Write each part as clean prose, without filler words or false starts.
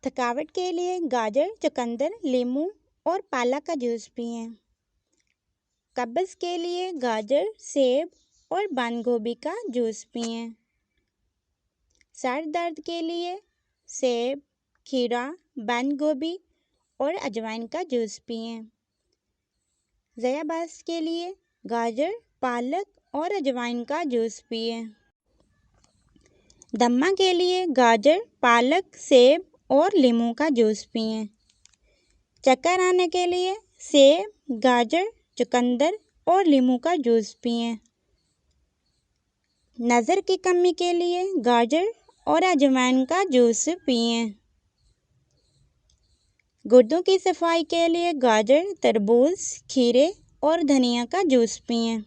थकावट के लिए गाजर, चुकंदर, नींबू और पालक का जूस पिएं। कब्ज़ के लिए गाजर, सेब और बंद गोभी का जूस पिएं। सर दर्द के लिए सेब, खीरा, बंद गोभी और अजवाइन का जूस पिएं। ज़याबास के लिए गाजर, पालक और अजवाइन का जूस पिएं। दम्मा के लिए गाजर, पालक, सेब और नींबू का जूस पिएं। चक्कर आने के लिए सेब, गाजर, चुकंदर और नींबू का जूस पिएं। नज़र की कमी के लिए गाजर और अजवाइन का जूस पिएं। गुर्दों की सफाई के लिए गाजर, तरबूज, खीरे और धनिया का जूस पिएं।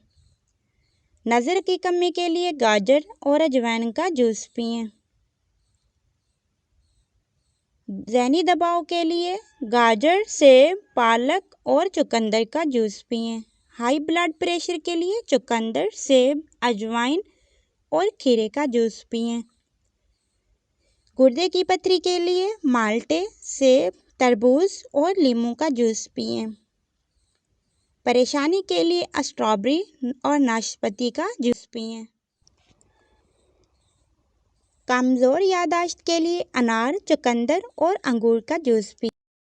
नज़र की कमी के लिए गाजर और अजवाइन का जूस पिएं। ज़हनी दबाव के लिए गाजर, सेब, पालक और चुकंदर का जूस पिएं। हाई ब्लड प्रेशर के लिए चुकंदर, सेब, अजवाइन और खीरे का जूस पिएं। गुर्दे की पथरी के लिए माल्टे, सेब, तरबूज और नींबू का जूस पिएं। परेशानी के लिए स्ट्रॉबेरी और नाशपाती का जूस पिएं। कमज़ोर याददाश्त के लिए अनार, चुकंदर और अंगूर का जूस पिएं।